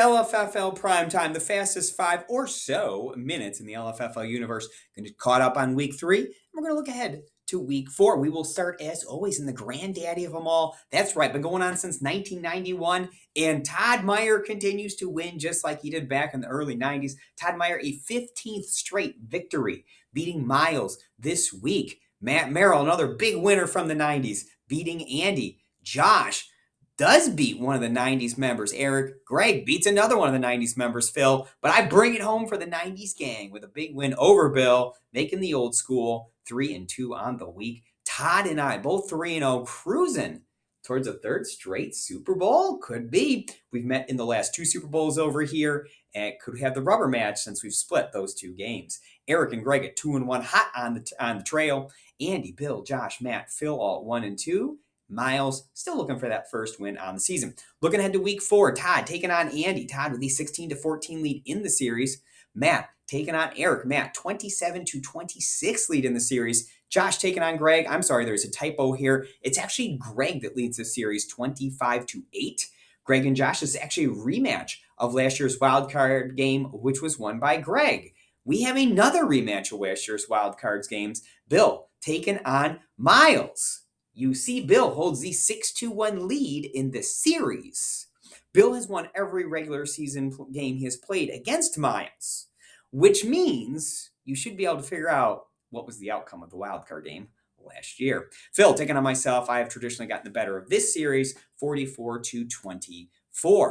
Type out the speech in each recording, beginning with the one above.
LFFL Primetime, the fastest 5 or so minutes in the LFFL universe. Going to get caught up on week 3, and we're going to look ahead to week 4. We will start, as always, in the granddaddy of them all. That's right, been going on since 1991, and Todd Meyer continues to win just like he did back in the early 90s. Todd Meyer, a 15th straight victory, beating Miles this week. Matt Merrill, another big winner from the 90s, beating Andy. Josh does beat one of the 90s members, Eric. Greg beats another one of the 90s members, Phil. But I bring it home for the 90s gang with a big win over Bill, making the old school 3-2 on the week. Todd and I, both 3-0, cruising towards a third straight Super Bowl. Could be. We've met in the last 2 Super Bowls over here, and could have the rubber match since we've split those 2 games. Eric and Greg at 2-1, hot on the trail. Andy, Bill, Josh, Matt, Phil all at 1-2. Miles still looking for that first win on the season. Looking ahead to week 4, Todd taking on Andy. Todd with the 16-14 lead in the series. Matt taking on Eric. Matt 27-26 lead in the series. Josh taking on Greg. I'm sorry, there's a typo here. It's actually Greg that leads the series 25-8. Greg and Josh, this is actually a rematch of last year's wild card game, which was won by Greg. We have another rematch of last year's wild cards games. Bill taking on Miles. You see, Bill holds the 6-1 lead in this series. Bill has won every regular season game he has played against Miles, which means you should be able to figure out what was the outcome of the wild card game last year. Phil, taking on myself, I have traditionally gotten the better of this series, 44-24.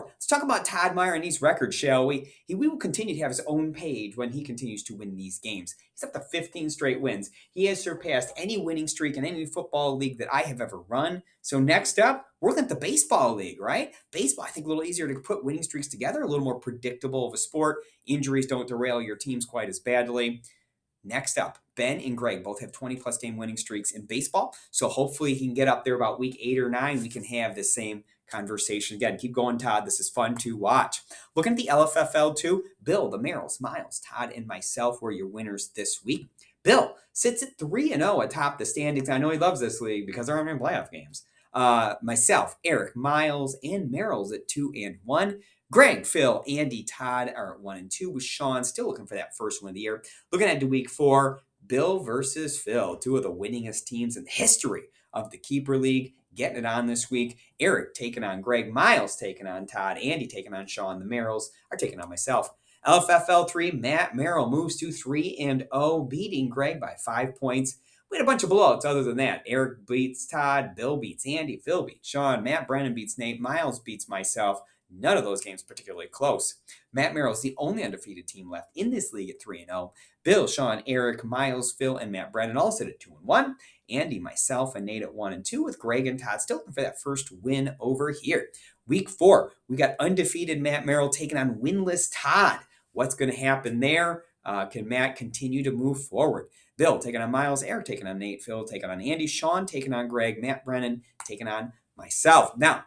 Let's talk about Todd Meyer and these records, shall we? We will continue to have his own page when he continues to win these games. He's up to 15 straight wins. He has surpassed any winning streak in any football league that I have ever run. So next up, we're looking at the baseball league, right? Baseball, I think a little easier to put winning streaks together, a little more predictable of a sport. Injuries don't derail your teams quite as badly. Next up, Ben and Greg both have 20-plus game winning streaks in baseball. So hopefully he can get up there about week 8 or 9. We can have the same conversation again. Keep going, Todd. This is fun to watch. Looking at the LFFL too, Bill, the Merrills, Miles, Todd, and myself were your winners this week. Bill sits at 3-0 atop the standings. I know he loves this league because there aren't any playoff games. Myself, Eric, Miles, and Merrills at 2-1. Greg, Phil, Andy, Todd are at 1-2, with Sean still looking for that first win of the year. Looking ahead to week 4, Bill versus Phil, 2 of the winningest teams in the history of the Keeper League, getting it on this week. Eric taking on Greg, Miles taking on Todd, Andy taking on Sean. The Merrills are taking on myself. LFFL 3, Matt Merrill moves to 3-0, beating Greg by 5 points. We had a bunch of blowouts other than that. Eric beats Todd, Bill beats Andy, Phil beats Sean, Matt Brennan beats Nate, Miles beats myself. None of those games particularly close. Matt Merrill is the only undefeated team left in this league at 3-0. Bill, Sean, Eric, Miles, Phil, and Matt Brennan all sit at 2-1. Andy, myself, and Nate at 1-2, with Greg and Todd still looking for that first win over here. Week 4, we got undefeated Matt Merrill taking on winless Todd. What's going to happen there? Can Matt continue to move forward? Bill taking on Miles, Eric taking on Nate, Phil taking on Andy, Sean taking on Greg, Matt Brennan taking on myself. Now,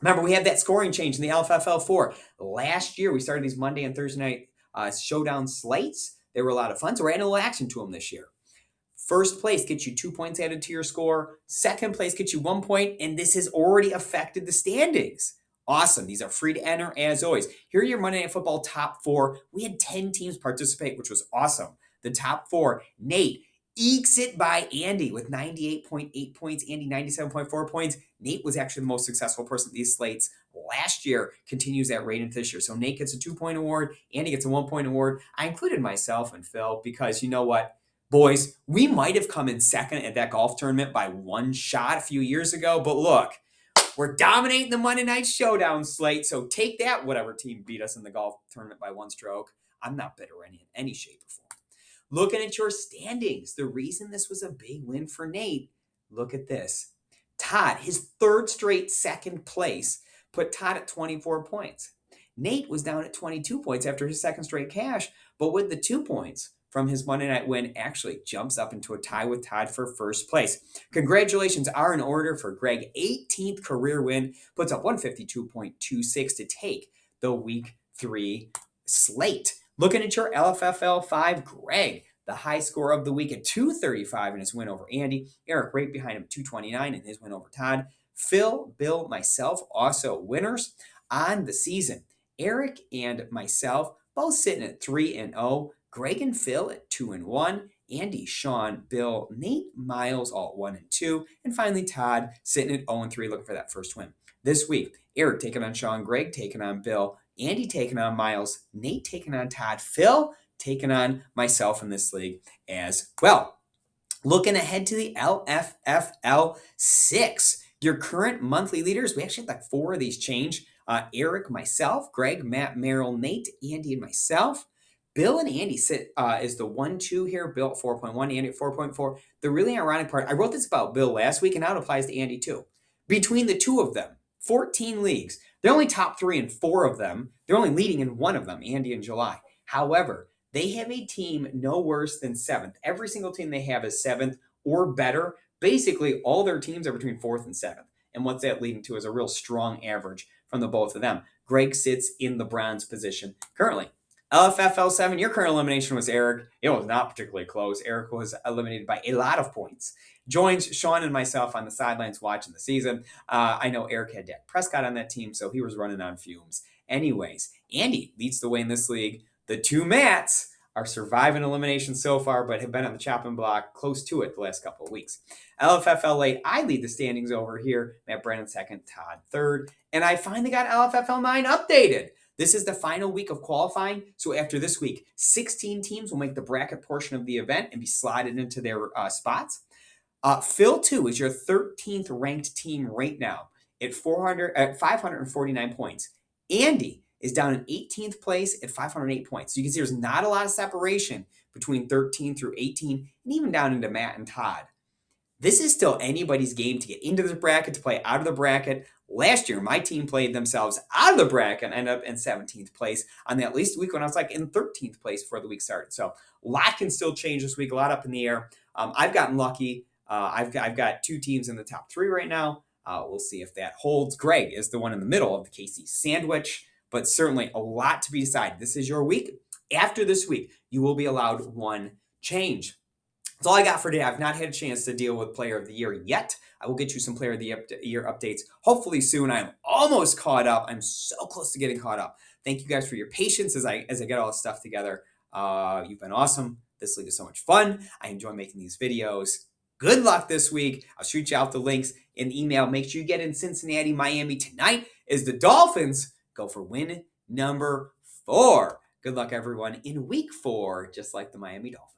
remember, we had that scoring change in the LFFL 4. Last year, we started these Monday and Thursday night showdown slates. They were a lot of fun, so we're adding a little action to them this year. First place gets you 2 points added to your score. Second place gets you 1 point, and this has already affected the standings. Awesome. These are free to enter, as always. Here are your Monday Night Football top 4. We had 10 teams participate, which was awesome. The top 4, Nate ekes it by Andy with 98.8 points. Andy, 97.4 points. Nate was actually the most successful person at these slates last year, continues that rate into this year. So Nate gets a 2-point award. Andy gets a 1-point award. I included myself and Phil because you know what? Boys, we might have come in second at that golf tournament by 1 shot a few years ago, but look, we're dominating the Monday Night Showdown slate, so take that, whatever team beat us in the golf tournament by 1 stroke. I'm not bitter in any shape or form. Looking at your standings, the reason this was a big win for Nate, look at this. Todd, his 3rd straight second place, put Todd at 24 points. Nate was down at 22 points after his 2nd straight cash, but with the 2 points from his Monday night win, actually jumps up into a tie with Todd for first place. Congratulations are in order for Greg. 18th career win, puts up 152.26 to take the week 3 slate. Looking at your LFFL 5, Greg, the high score of the week at 235 in his win over Andy. Eric right behind him, 229 in his win over Todd. Phil, Bill, myself, also winners on the season. Eric and myself both sitting at 3-0. Greg and Phil at 2-1. Andy, Sean, Bill, Nate, Miles all at 1-2. And finally, Todd sitting at 0-3, looking for that first win. This week, Eric taking on Sean, Greg taking on Bill, Andy taking on Miles, Nate taking on Todd, Phil taking on myself in this league as well. Looking ahead to the LFFL 6, your current monthly leaders, we actually have like 4 of these change. Eric, myself, Greg, Matt, Merrill, Nate, Andy, and myself. Bill and Andy sit is the 1-2 here. Bill at 4.1, Andy at 4.4. The really ironic part, I wrote this about Bill last week, and now it applies to Andy too. Between the two of them, 14 leagues. They're only top 3 in 4 of them. They're only leading in 1 of them, Andy in July. However, they have a team no worse than 7th. Every single team they have is 7th or better. Basically, all their teams are between 4th and 7th. And what's that leading to is a real strong average from the both of them. Greg sits in the bronze position currently. LFFL 7, your current elimination was Eric. It was not particularly close. Eric was eliminated by a lot of points. Joins Sean and myself on the sidelines watching the season. I know Eric had Dak Prescott on that team, so he was running on fumes. Anyways, Andy leads the way in this league. The 2 Matts are surviving elimination so far, but have been on the chopping block close to it the last couple of weeks. LFFL 8, I lead the standings over here. Matt Brennan 2nd, Todd 3rd. And I finally got LFFL 9 updated. This is the final week of qualifying. So after this week, 16 teams will make the bracket portion of the event and be slotted into their spots. Phil 2 is your 13th ranked team right now at 549 points. Andy is down in 18th place at 508 points. So you can see there's not a lot of separation between 13 through 18 and even down into Matt and Todd. This is still anybody's game to get into the bracket, to play out of the bracket. Last year, my team played themselves out of the bracket and ended up in 17th place on that least week when I was like in 13th place before the week started. So a lot can still change this week, a lot up in the air. I've gotten lucky. I've got 2 teams in the top 3 right now. We'll see if that holds. Greg is the one in the middle of the KC sandwich, but certainly a lot to be decided. This is your week. After this week, you will be allowed 1 change. That's all I got for today. I've not had a chance to deal with Player of the Year yet. I will get you some Player of the Year updates hopefully soon. I'm almost caught up. I'm so close to getting caught up. Thank you guys for your patience as I get all this stuff together. You've been awesome. This league is so much fun. I enjoy making these videos. Good luck this week. I'll shoot you out the links in the email. Make sure you get in Cincinnati, Miami tonight as the Dolphins go for win number 4. Good luck, everyone, in week 4, just like the Miami Dolphins.